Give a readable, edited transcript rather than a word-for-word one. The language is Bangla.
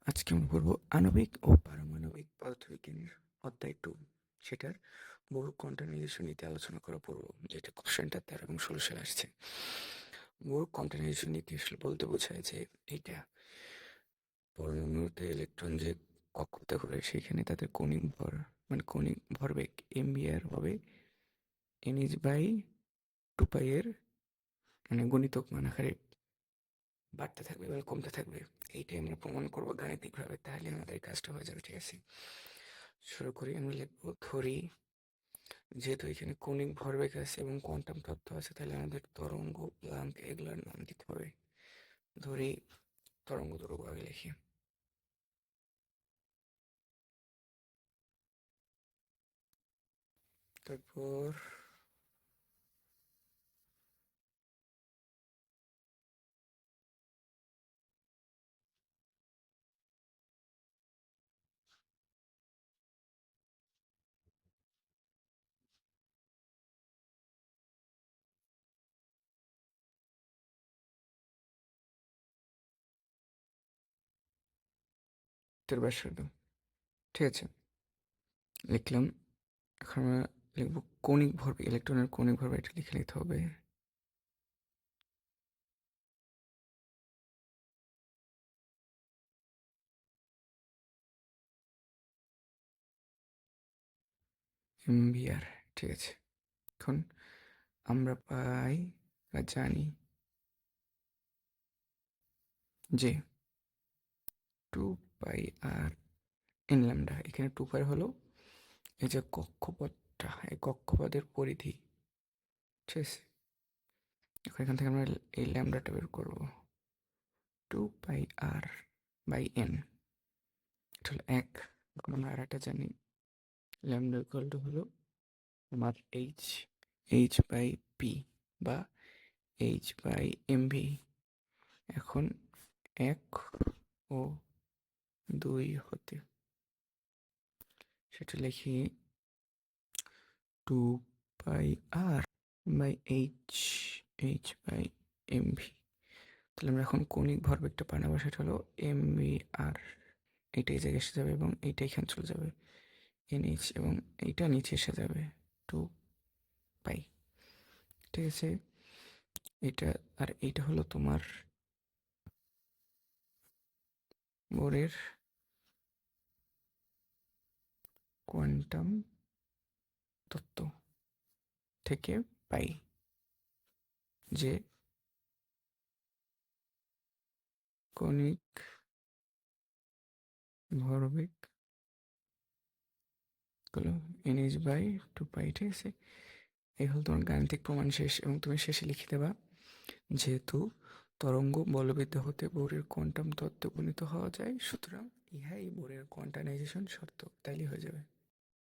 আজকে আমরা পড়ব আণবিক ও পারমাণবিক পদার্থবিজ্ঞানের অধ্যায় 2, সেটার বহু কন্টিনিউয়েশন নীতি আলোচনা করা পড়ব, যেটা কোশ্চেনটা 13 এবং 16 সালে আসছে। বহু কন্টিনিউয়েশন নীতি আসলে বলতে বোঝায় যে এইটা পরমাণুতে ইলেকট্রন যে কক্ষপথে ঘুরে সেখানে তাদের কৌণিক ভর মানে কৌণিক ভরবেগ mvr হবে nh/2π এর মানে গণিতক মান আকারে বাড়তে থাকবে বা কমতে থাকবে। এইটাই আমরা প্রমাণ করবো গাণিতিকভাবে, তাহলে আমাদের কাজটা হয়ে যাবে। ঠিক আছে, শুরু করি। আমরা লিখবো ধরি, যেহেতু এখানে কৌণিক ভরবেগ আছে এবং কোয়ান্টাম তত্ত্ব আছে, তাহলে আমাদের তরঙ্গ, প্লাঙ্ক এগুলোর নাম দিতে হবে। ধরি তরঙ্গ দৈর্ঘ্য আগে লিখি। তারপর ব্যাসার্ধ। ঠিক আছে, লিখলাম। এখন আমরা লিখবো কৌণিক ভরবেগ, ইলেকট্রনের কৌণিক ভরবেগ, এটা লিখে নিতে হবে। mvr। ঠিক আছে, এখন আমরা পাই বা জানি যে 2πr n ল্যামডা। এখানে 2π হলো এই যে কক্ষপথটা, এই কক্ষপথের পরিধি। ঠিক আছে, এখন এখান থেকে আমরা এই ল্যামডাটা বের করবো। 2πr/n, এটা হলো 1। এখন আমরা আর একটা জানি, ল্যামডা ইকুয়াল টু হলো আমার h/p বা h/mv। এখন 1 ও 2 হতে সেটা লিখি 2πr/h/mv। তাহলে আমরা এখন কৌণিক ভরবেগটা বানাবো, সেটা হলো mvr। এইটাই জায়গায় এসে যাবে এবং এইটা এখানে চলে যাবে nh, এবং এইটা নিচে এসে যাবে 2π। ঠিক আছে, এটা আর এইটা হলো তোমার বোরের কোয়ান্টাম তত্ত্ব থেকে পাই যে কৌণিক ভরবেগ গুলো nh/2π। ঠিক আছে, এই হলো তোমার গাণিতিক প্রমাণ শেষ, এবং তুমি শেষে লিখে দেবা যেহেতু তরঙ্গ বলবিদ্যা হতে বোরের কোয়ান্টাম তত্ত্বে উপনীত হওয়া যায়, সুতরাং ইহাই বোরের কোয়ান্টাইজেশন শর্ত। তাইলে হয়ে যাবে।